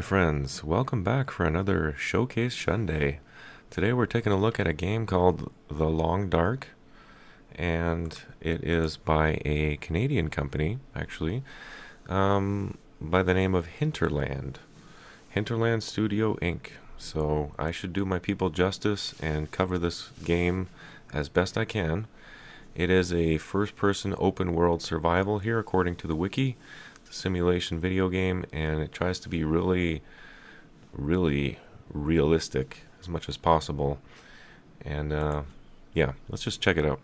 friends, welcome back for another Showcase Shunday. Today we're taking a look at a game called The Long Dark, and it is by a Canadian company, actually, by the name of Hinterland. Hinterland Studio Inc. So I should do my people justice and cover this game as best I can. It is a first-person open-world survival here, according to the wiki. Simulation video game, and it tries to be really realistic as much as possible. And yeah, let's just check it out.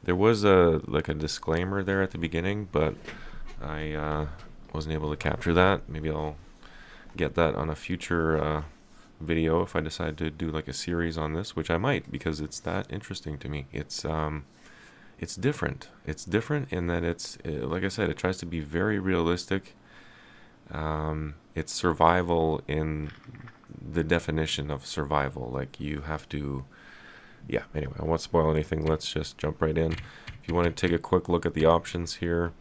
There was a disclaimer there at the beginning, but I wasn't able to capture that. Maybe I'll get that on a future video if I decide to do like a series on this, which I might, because it's that interesting to me. It's different. It's different in that like I said, it tries to be very realistic. It's survival in the definition of survival. Like you have to, yeah, anyway, I won't spoil anything. Let's just jump right in. If you want to take a quick look at the options here,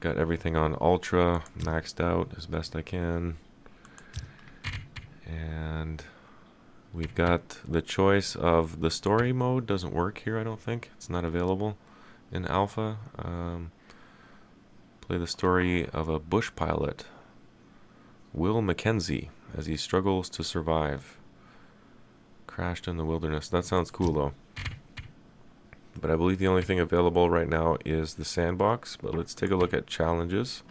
got everything on ultra, maxed out as best I can. And we've got the choice of the story mode. Doesn't work here, I don't think. It's not available in alpha. Play the story of a bush pilot, Will Mackenzie, as he struggles to survive. Crashed in the wilderness. That sounds cool, though. But I believe the only thing available right now is the sandbox. But let's take a look at challenges.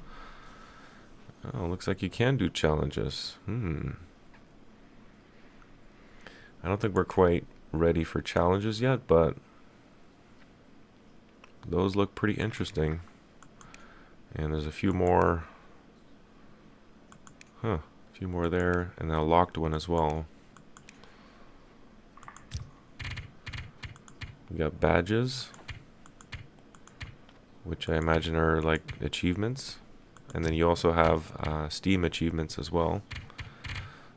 Oh, looks like you can do challenges. I don't think we're quite ready for challenges yet, but those look pretty interesting. And there's a few more. A few more there, and then a locked one as well. We got badges, which I imagine are like achievements. And then you also have Steam achievements as well.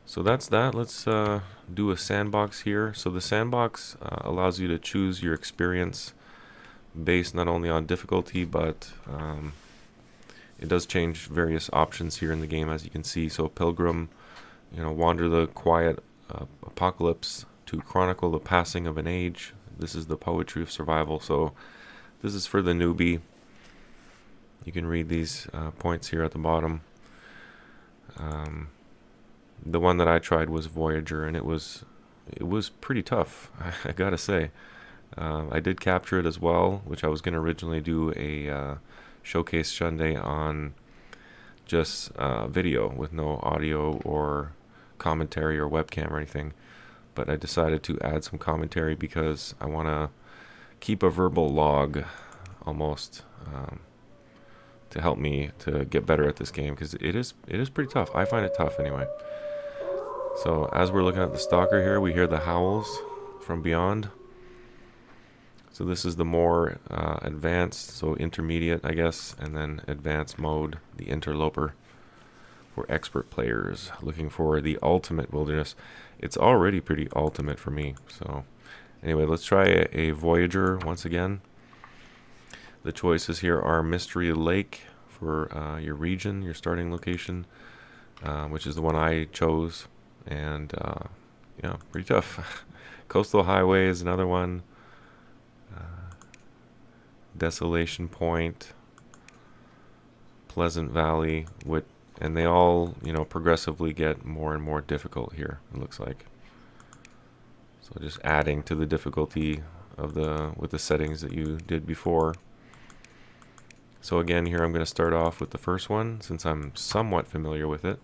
So that's that. Let's do a sandbox here. So the sandbox allows you to choose your experience based not only on difficulty, but it does change various options here in the game, as you can see. So Pilgrim, wander the quiet apocalypse to chronicle the passing of an age. This is the poetry of survival. So this is for the newbie. You can read these points here at the bottom. The one that I tried was Voyager, and it was pretty tough, I gotta say. I did capture it as well, which I was going to originally do a Showcase Shunday on just video with no audio or commentary or webcam or anything. But I decided to add some commentary because I want to keep a verbal log almost to help me to get better at this game, because it is pretty tough. I find it tough anyway. So as we're looking at the stalker here, we hear the howls from beyond. So this is the more advanced, so intermediate, I guess, and then advanced mode, the interloper, for expert players looking for the ultimate wilderness. It's already pretty ultimate for me. So anyway, let's try a Voyager once again. The choices here are Mystery Lake for your region, your starting location, which is the one I chose. And yeah, pretty tough. Coastal Highway is another one. Desolation Point, Pleasant Valley, and they all, progressively get more and more difficult here, it looks like. So just adding to the difficulty of with the settings that you did before. So again, here I'm going to start off with the first one, since I'm somewhat familiar with it.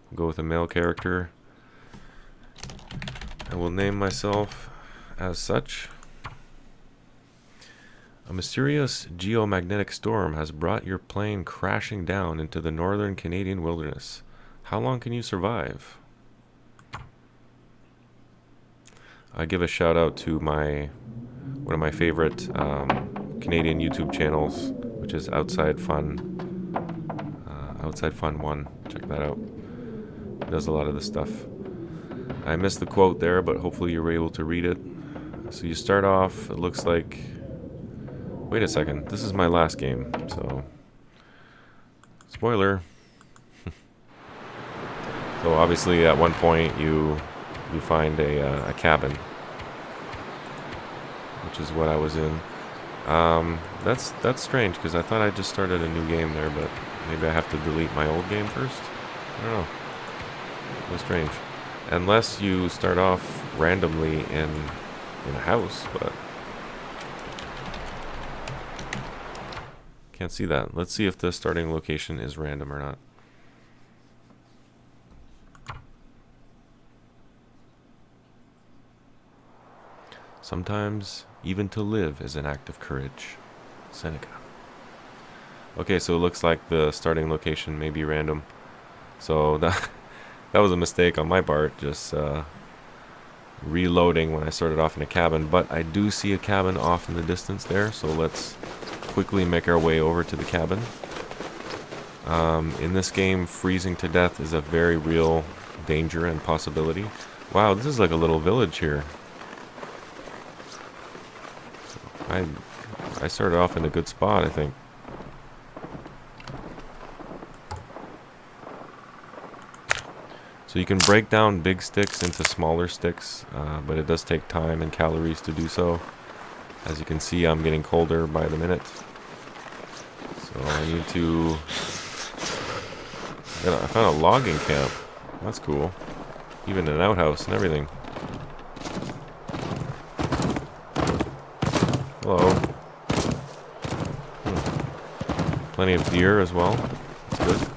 We'll go with a male character. I will name myself as such. A mysterious geomagnetic storm has brought your plane crashing down into the northern Canadian wilderness. How long can you survive? I give a shout out to one of my favorite Canadian YouTube channels, which is Outside Fun 1. Check that out. He does a lot of this stuff. I missed the quote there, but hopefully you were able to read it. So you start off, it looks like... Wait a second, this is my last game, so... Let's Spoiler. So obviously at one point you find a cabin, which is what I was in. That's strange because I thought I just started a new game there, but maybe I have to delete my old game first. I don't know. That's strange. Unless you start off randomly in a house, but can't see that. Let's see if the starting location is random or not. Sometimes even to live is an act of courage. Seneca. Okay, so it looks like the starting location may be random. So that was a mistake on my part, just reloading when I started off in a cabin. But I do see a cabin off in the distance there, so let's quickly make our way over to the cabin. In this game, freezing to death is a very real danger and possibility. Wow, this is like a little village here. I started off in a good spot, I think. So you can break down big sticks into smaller sticks, but it does take time and calories to do so. As you can see, I'm getting colder by the minute. So I need to... I found a logging camp. That's cool. Even an outhouse and everything. Hello. Plenty of deer as well. That's good.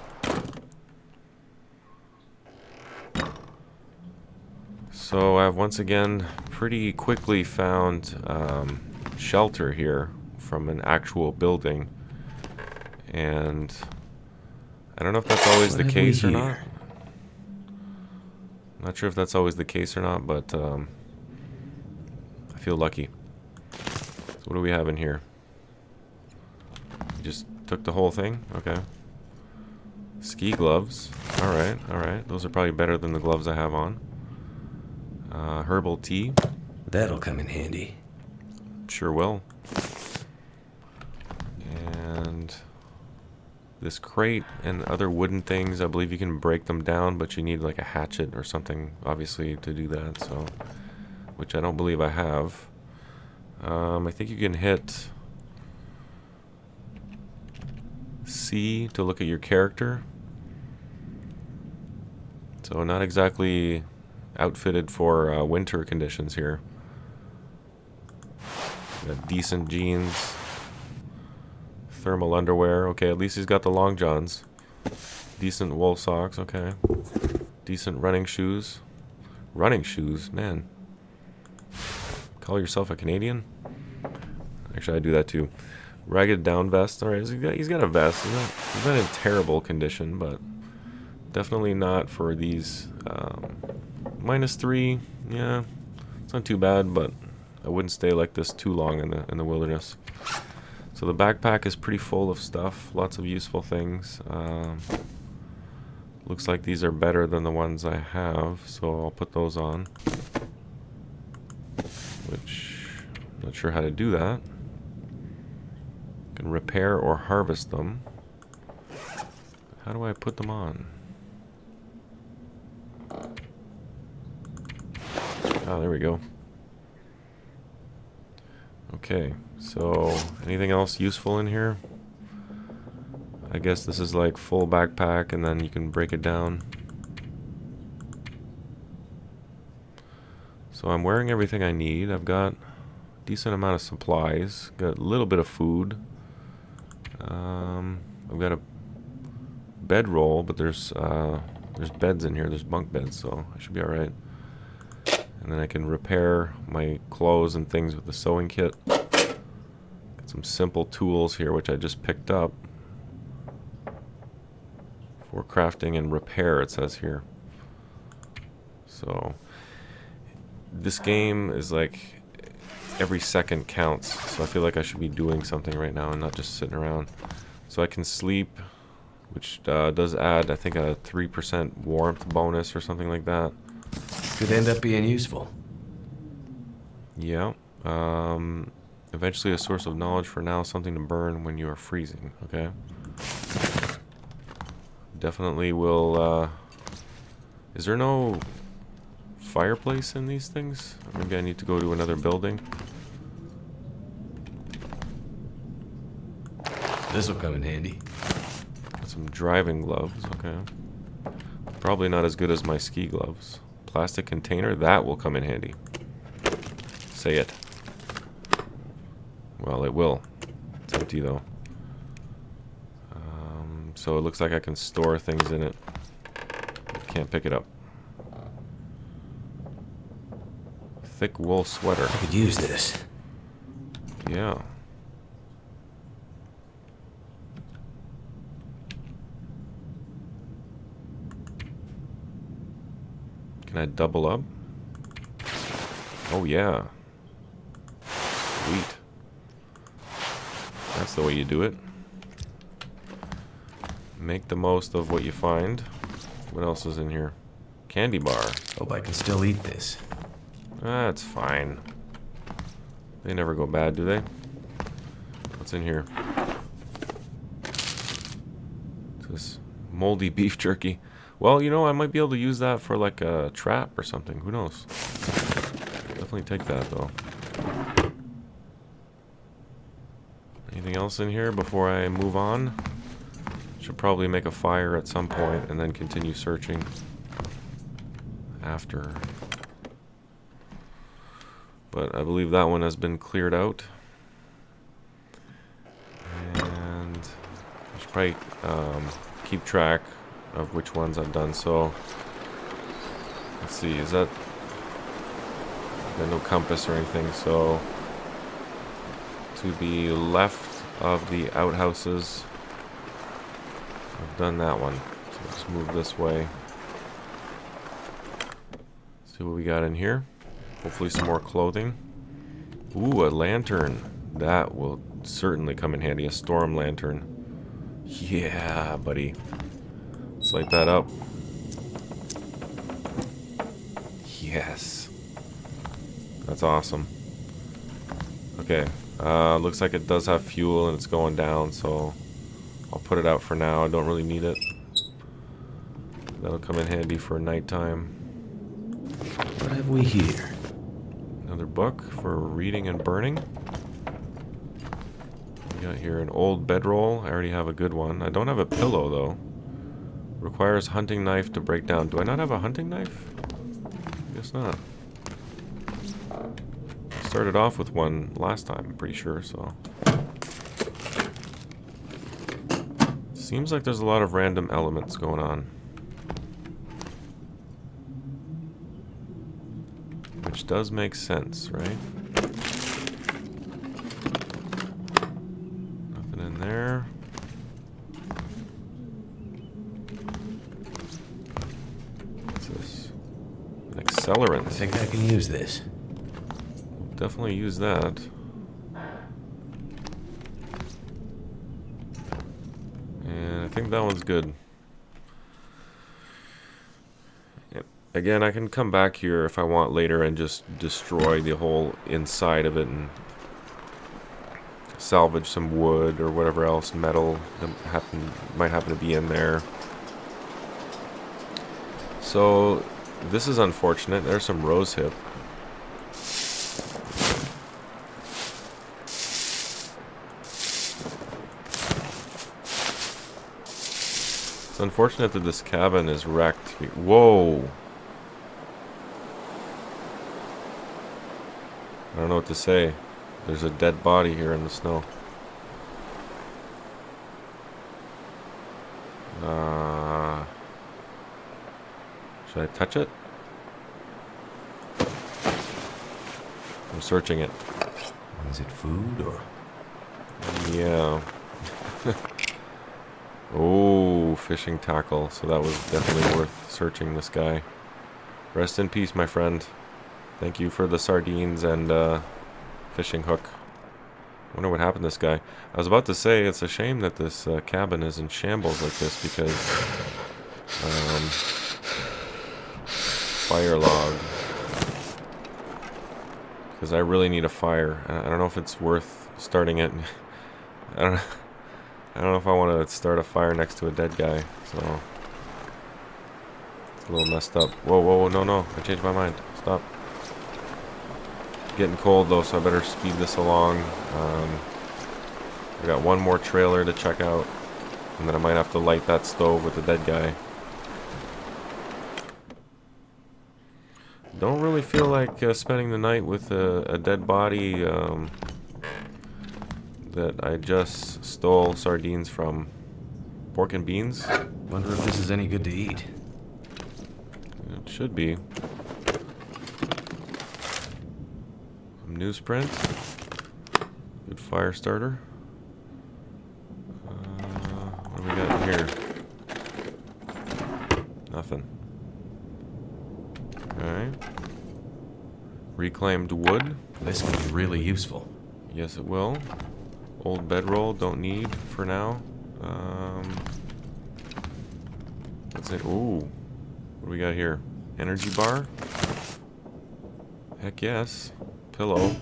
So I've once again pretty quickly found shelter here from an actual building, and I don't know if that's always the case or not. I'm not sure if that's always the case or not, but I feel lucky. So what do we have in here? You just took the whole thing? Okay. Ski gloves. Alright, alright. Those are probably better than the gloves I have on. Herbal tea. That'll come in handy. Sure will. And this crate and other wooden things, I believe you can break them down, but you need like a hatchet or something, obviously, to do that. So, which I don't believe I have. I think you can hit C to look at your character. So not exactly outfitted for winter conditions here. Got decent jeans, thermal underwear. Okay, at least he's got the long johns. Decent wool socks. Okay, decent running shoes. Running shoes, man. Call yourself a Canadian? Actually, I do that too. Ragged down vest. All right, he's got a vest. He's not in terrible condition, but definitely not for these. -3, yeah, it's not too bad, but I wouldn't stay like this too long in the wilderness. So the backpack is pretty full of stuff, lots of useful things. Looks like these are better than the ones I have, so I'll put those on. Which, I'm not sure how to do that. Can repair or harvest them. How do I put them on? Oh, there we go. Okay, so anything else useful in here? I guess this is like full backpack and then you can break it down. So I'm wearing everything I need. I've got a decent amount of supplies. Got a little bit of food. I've got a bedroll, but there's beds in here. There's bunk beds, so I should be alright. And then I can repair my clothes and things with the sewing kit. Got some simple tools here, which I just picked up. For crafting and repair, it says here. So, this game is like every second counts. So I feel like I should be doing something right now and not just sitting around. So I can sleep, which does add, I think, a 3% warmth bonus or something like that. Could end up being useful. Yeah. Eventually a source of knowledge. For now, something to burn when you are freezing. Okay. definitely will, is there no fireplace in these things? Maybe I need to go to another building. This'll come in handy. Got some driving gloves, okay. Probably not as good as my ski gloves. Plastic container, that will come in handy. Say it. Well, it will. It's empty though. So it looks like I can store things in it. Can't pick it up. Thick wool sweater. I could use this. Yeah. Can I double up? Oh yeah. Sweet. That's the way you do it. Make the most of what you find. What else is in here? Candy bar. Hope I can still eat this. That's fine. They never go bad, do they? What's in here? It's this moldy beef jerky. Well, you know, I might be able to use that for like a trap or something. Who knows? Definitely take that though. Anything else in here before I move on? Should probably make a fire at some point and then continue searching after. But I believe that one has been cleared out. And I should probably keep track of which ones I've done. So let's see, is that got no compass or anything, so to the left of the outhouses I've done that one. So let's move this way. See what we got in here. Hopefully some more clothing. Ooh, a lantern. That will certainly come in handy. A storm lantern. Yeah, buddy. Let's light that up. Yes. That's awesome. Okay. Looks like it does have fuel and it's going down, so I'll put it out for now. I don't really need it. That'll come in handy for nighttime. What have we here? Another book for reading and burning. We got here an old bedroll. I already have a good one. I don't have a pillow though. Requires hunting knife to break down. Do I not have a hunting knife? Guess not. I started off with one last time, I'm pretty sure, so. Seems like there's a lot of random elements going on. Which does make sense, right? Nothing in there. What's this? An accelerant. I think I can use this. We'll definitely use that. And I think that one's good. Again, I can come back here if I want later and just destroy the whole inside of it and salvage some wood or whatever else, metal that might happen to be in there. So this is unfortunate. There's some rosehip. It's unfortunate that this cabin is wrecked. Whoa! I don't know what to say. There's a dead body here in the snow. Should I touch it? I'm searching it. Is it food or? Yeah. Oh, fishing tackle. So that was definitely worth searching this guy. Rest in peace, my friend. Thank you for the sardines and fishing hook. Wonder what happened to this guy. I was about to say it's a shame that this cabin is in shambles like this because fire log. Because I really need a fire. I don't know if it's worth starting it. I don't know if I want to start a fire next to a dead guy. So It's a little messed up. Whoa, whoa, whoa, no, no. I changed my mind. Stop. Getting cold though, so I better speed this along. I got one more trailer to check out, and then I might have to light that stove with the dead guy. Don't really feel like spending the night with a dead body that I just stole sardines from. Pork and beans? Wonder if this is any good to eat. It should be. Some newsprint. Good fire starter. What do we got here? Nothing. Alright. Reclaimed wood. This could be really useful. Yes, it will. Old bedroll, don't need for now. What's it? Ooh. What do we got here? Energy bar? Heck yes. Pillow.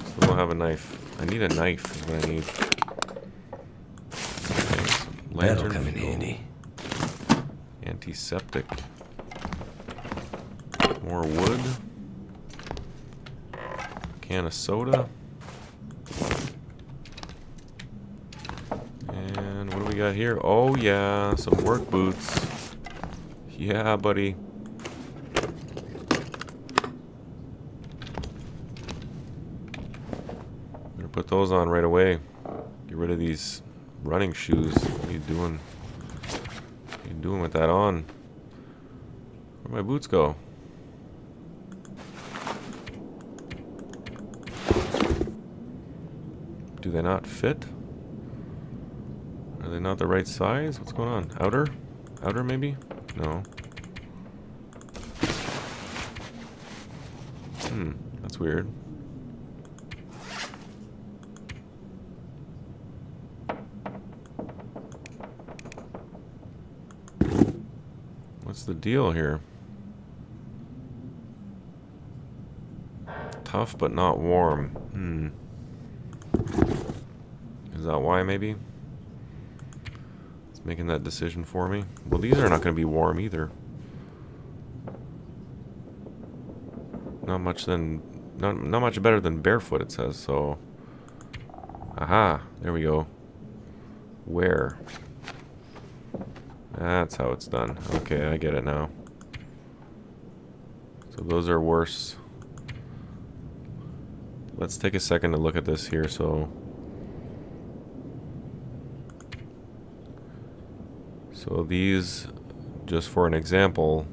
Still don't have a knife. I need a knife is what I need. Okay, some That'll lantern come in fuel. handy. Antiseptic. More wood. Can of soda. And what do we got here? Oh yeah, some work boots. Yeah, buddy. Better put those on right away. Get rid of these running shoes. What are you doing? What are you doing with that on? Where'd my boots go? Do they not fit? Are they not the right size? What's going on? Outer? Outer maybe? No. That's weird. What's the deal here? Tough but not warm. Is that why maybe? It's making that decision for me. Well, these are not going to be warm either. Not much better than barefoot, it says, so. Aha, there we go. Where? That's how it's done. Okay, I get it now. So those are worse. Let's take a second to look at this here. So these, just for an example,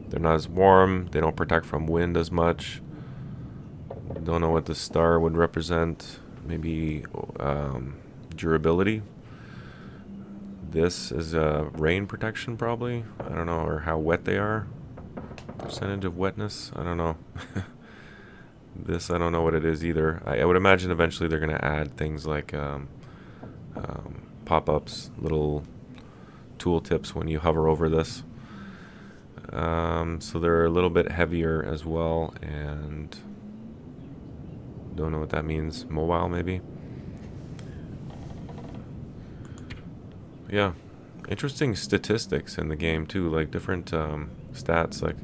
they're not as warm. They don't protect from wind as much. Don't know what the star would represent. Maybe durability. This is rain protection probably. I don't know, or how wet they are. Percentage of wetness. I don't know. This, I don't know what it is either. I would imagine eventually they're going to add things like pop-ups, little tool tips when you hover over this. So they're a little bit heavier as well, and don't know what that means. Mobile maybe. Yeah, interesting statistics in the game too, like different stats. Like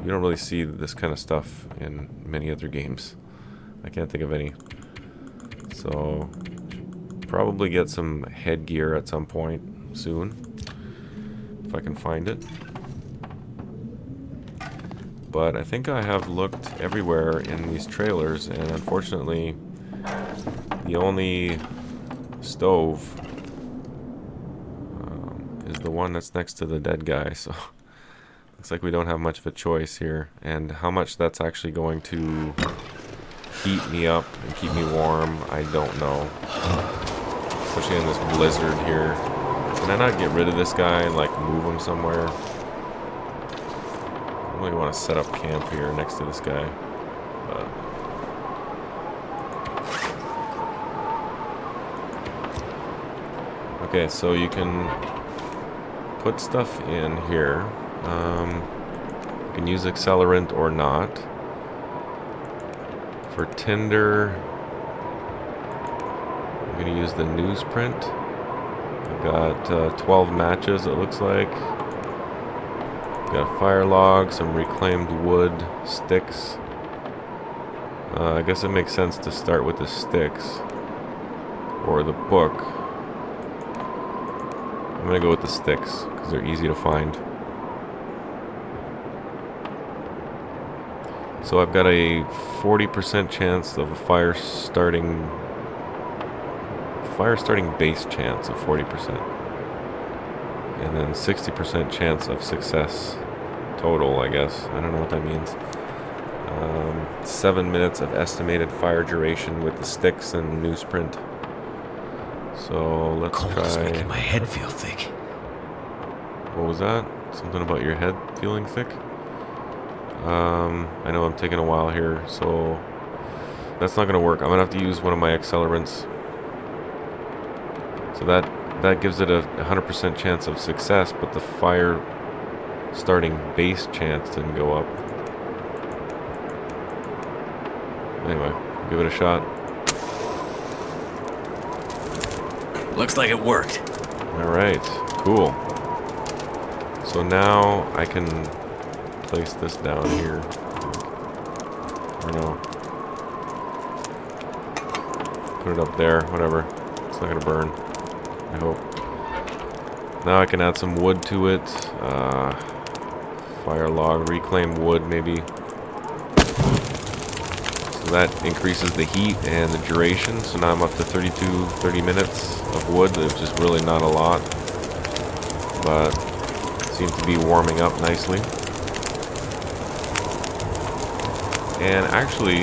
you don't really see this kind of stuff in many other games. I can't think of any. So probably get some headgear at some point soon, if I can find it. But I think I have looked everywhere in these trailers, and unfortunately the only stove is the one that's next to the dead guy, so looks like we don't have much of a choice here. And how much that's actually going to heat me up and keep me warm, I don't know. Especially in this blizzard here. Can I not get rid of this guy and like move him somewhere? I really want to set up camp here next to this guy. But okay, so you can put stuff in here. You can use accelerant or not. For tinder, I'm going to use the newsprint. Got 12 matches, it looks like. Got fire log, some reclaimed wood, sticks. I guess it makes sense to start with the sticks. Or the book. I'm gonna go with the sticks, because they're easy to find. So I've got a 40% chance of a fire starting base chance of 40%. And then 60% chance of success total, I guess. I don't know what that means. 7 minutes of estimated fire duration with the sticks and newsprint. So let's Cold's try. making my head feel thick. What was that? Something about your head feeling thick? I know I'm taking a while here, so that's not gonna work. I'm gonna have to use one of my accelerants. So that gives it a 100% chance of success, but the fire starting base chance didn't go up. Anyway, give it a shot. Looks like it worked. Alright, cool. So now I can place this down here. Or no. Put it up there, whatever. It's not gonna burn. I hope. Now I can add some wood to it. Fire log, reclaim wood maybe. So that increases the heat and the duration. So now I'm up to 30 minutes of wood, which is really not a lot. But seems to be warming up nicely. And actually,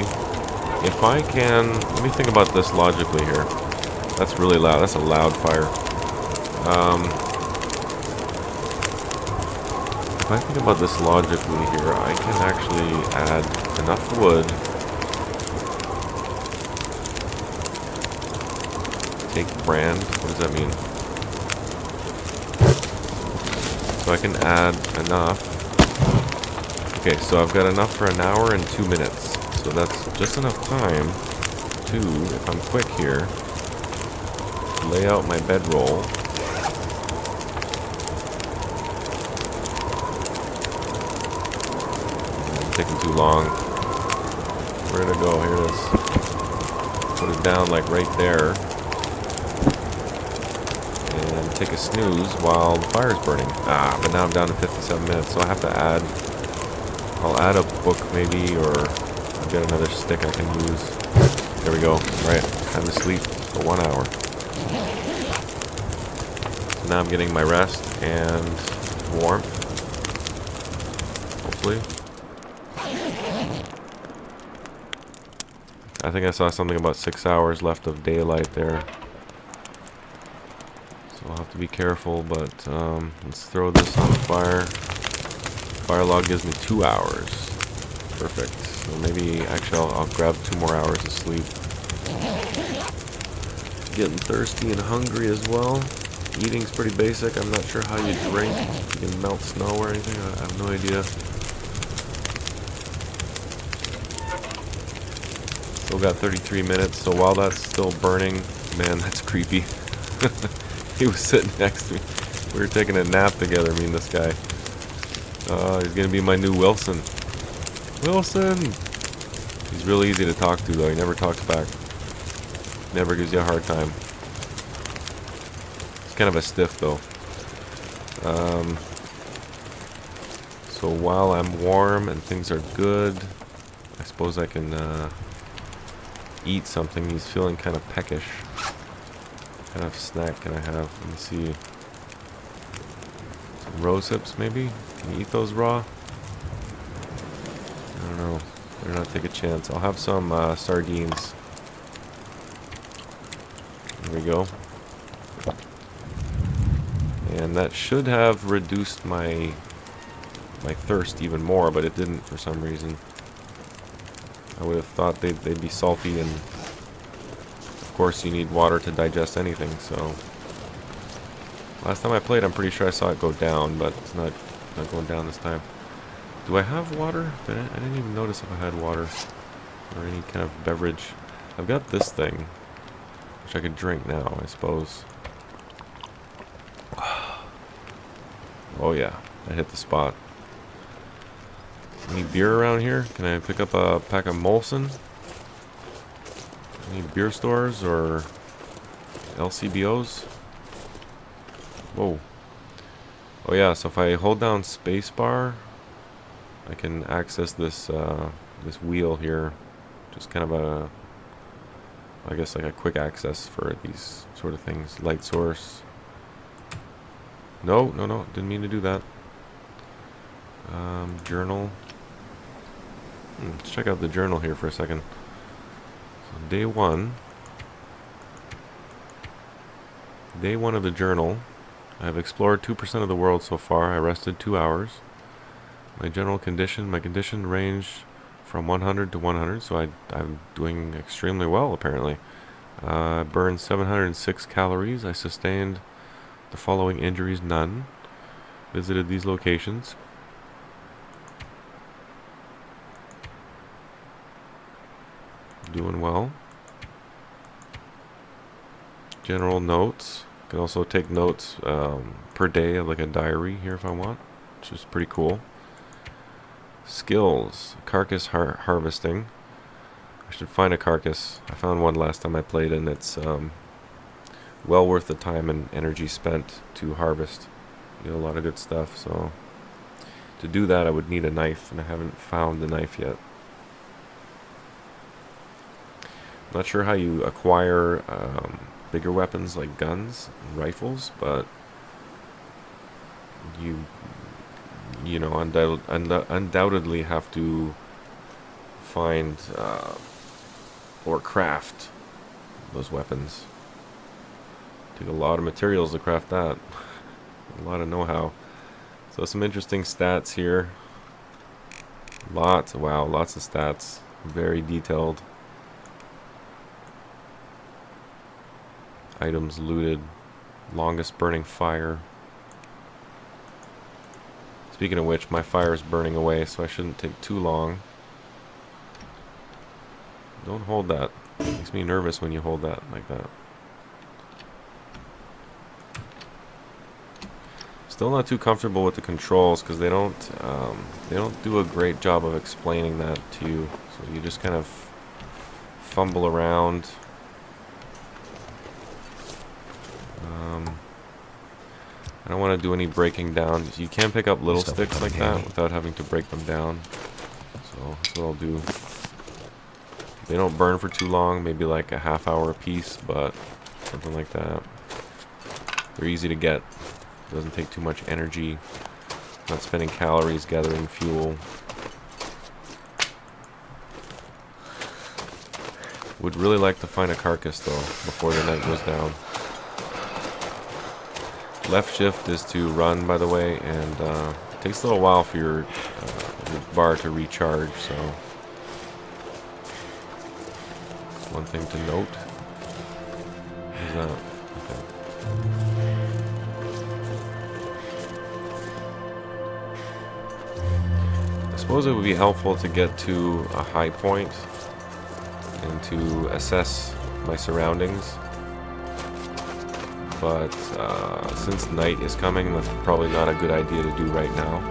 if I can, let me think about this logically here. That's really loud. That's a loud fire. If I think about this logically here, I can actually add enough wood. Take brand. What does that mean? So I can add enough. Okay, so I've got enough for an hour and 2 minutes. So that's just enough time to, if I'm quick here, lay out my bedroll. Taking too long. Where did it go? Here it is. Put it down like right there. And take a snooze while the fire's burning. But now I'm down to 57 minutes, so I have to add... I'll add a book maybe, or I've got another stick I can use. There we go. Right. Time to sleep for 1 hour. So now I'm getting my rest and warmth. Hopefully. I think I saw something about 6 hours left of daylight there. So I'll have to be careful, but let's throw this on the fire. Fire log gives me 2 hours. Perfect. So maybe, actually, I'll grab 2 more hours of sleep. Getting thirsty and hungry as well. Eating's pretty basic. I'm not sure how you drink. You can melt snow or anything. I have no idea. Still got 33 minutes, so while that's still burning, man, that's creepy. He was sitting next to me. We were taking a nap together, me and this guy. He's gonna be my new Wilson. Wilson! He's really easy to talk to, though. He never talks back. Never gives you a hard time. He's kind of a stiff, though. So while I'm warm and things are good, I suppose I can eat something. He's feeling kind of peckish. What kind of snack can I have? Let me see. Some rose hips, maybe? Can you eat those raw? I don't know. Better not take a chance. I'll have some sardines. There we go. And that should have reduced my thirst even more, but it didn't for some reason. I would have thought they'd be salty, and of course you need water to digest anything, so... Last time I played, I'm pretty sure I saw it go down, but it's not going down this time. Do I have water? I didn't even notice if I had water or any kind of beverage. I've got this thing, which I could drink now, I suppose. Oh yeah, I hit the spot. Any beer around here? Can I pick up a pack of Molson? Any beer stores or LCBOs? Whoa. Oh yeah, so if I hold down spacebar, I can access this this wheel here. Just kind of a, I guess like a quick access for these sort of things. Light source. No, didn't mean to do that. Journal. Let's check out the journal here for a second. So day one of the journal. I have explored 2% of the world so far. I rested 2 hours. My condition ranged from 100 to 100, so I'm doing extremely well apparently. Burned 706 calories. I sustained the following injuries, none. Visited these locations. Doing well. General notes. Can also take notes per day of like a diary here if I want, which is pretty cool. Skills. Carcass harvesting. I should find a carcass. I found one last time I played and it's well worth the time and energy spent to harvest. You get a lot of good stuff, so to do that I would need a knife and I haven't found the knife yet. Not sure how you acquire bigger weapons like guns and rifles, but you know undoubtedly have to find or craft those weapons. Take a lot of materials to craft that. A lot of know-how. So some interesting stats here. Lots of stats. Very detailed. Items looted. Longest burning fire. Speaking of which, my fire is burning away, so I shouldn't take too long. Don't hold that. It makes me nervous when you hold that like that. Still not too comfortable with the controls because they don't do a great job of explaining that to you. So you just kind of fumble around. I don't want to do any breaking down. You can pick up little sticks like that without having to break them down. So that's what I'll do. They don't burn for too long, maybe like a half hour a piece, but something like that. They're easy to get. Doesn't take too much energy. Not spending calories gathering fuel. Would really like to find a carcass though before the night goes down. Left shift is to run, by the way, and it takes a little while for your bar to recharge, so one thing to note. Is that okay. I suppose it would be helpful to get to a high point and to assess my surroundings. But since night is coming, that's probably not a good idea to do right now.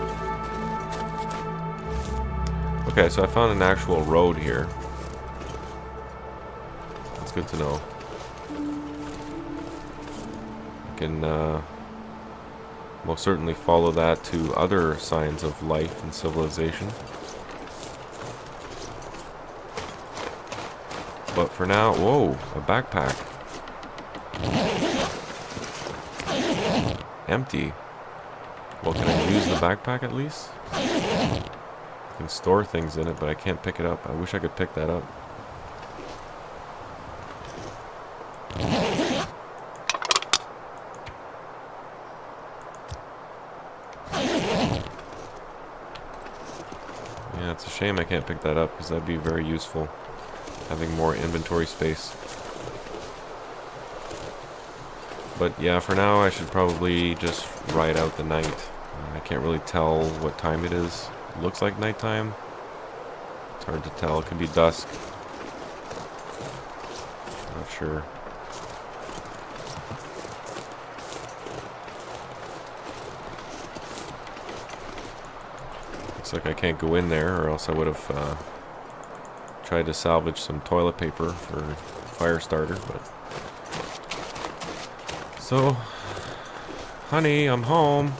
Okay, so I found an actual road here. That's good to know. I can most certainly follow that to other signs of life and civilization. But for now, whoa, a backpack. Empty. Well, can I use the backpack at least? I can store things in it, but I can't pick it up. I wish I could pick that up. Yeah, it's a shame I can't pick that up because that'd be very useful. Having more inventory space. But yeah, for now I should probably just ride out the night. I can't really tell what time it is. It looks like nighttime. It's hard to tell. It could be dusk. Not sure. Looks like I can't go in there, or else I would have tried to salvage some toilet paper for fire starter. But so, honey, I'm home.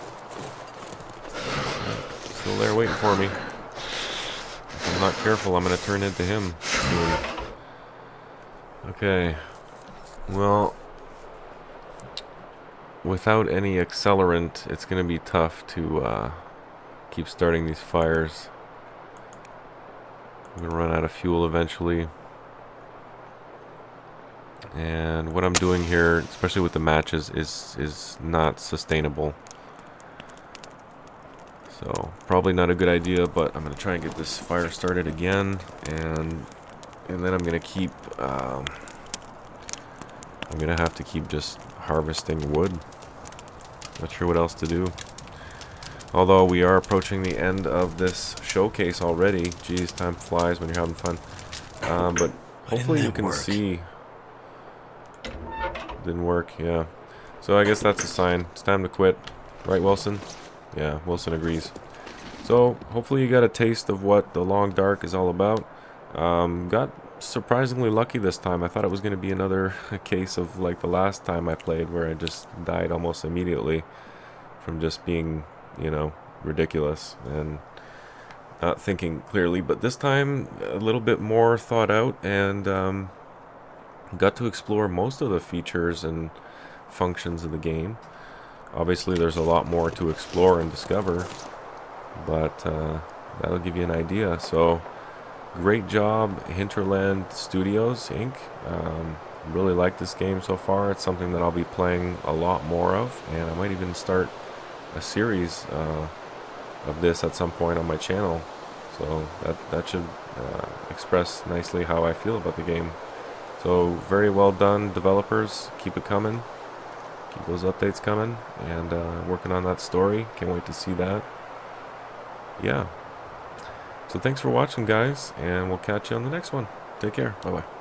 Still there waiting for me. If I'm not careful, I'm gonna turn into him soon. Okay. Well, without any accelerant, it's gonna be tough to keep starting these fires. I'm gonna run out of fuel eventually. And what I'm doing here, especially with the matches, is not sustainable. So probably not a good idea, but I'm gonna try and get this fire started again, and then I'm gonna keep I'm gonna have to keep just harvesting wood. Not sure what else to do. Although we are approaching the end of this showcase already. Geez, time flies when you're having fun. But hopefully you can see. Didn't work, yeah. So I guess that's a sign. It's time to quit. Right, Wilson? Yeah, Wilson agrees. So hopefully you got a taste of what the Long Dark is all about. Got surprisingly lucky this time. I thought it was going to be another case of like the last time I played, where I just died almost immediately from just being, you know, ridiculous and not thinking clearly. But this time a little bit more thought out, and got to explore most of the features and functions of the game. Obviously there's a lot more to explore and discover, but that'll give you an idea. So great job, Hinterland Studios Inc. Really like this game so far. It's something that I'll be playing a lot more of, and I might even start a series of this at some point on my channel. So that should express nicely how I feel about the game. So very well done, developers. Keep it coming. Keep those updates coming, and working on that story. Can't wait to see that. Yeah. So thanks for watching, guys, and we'll catch you on the next one. Take care. Bye-bye.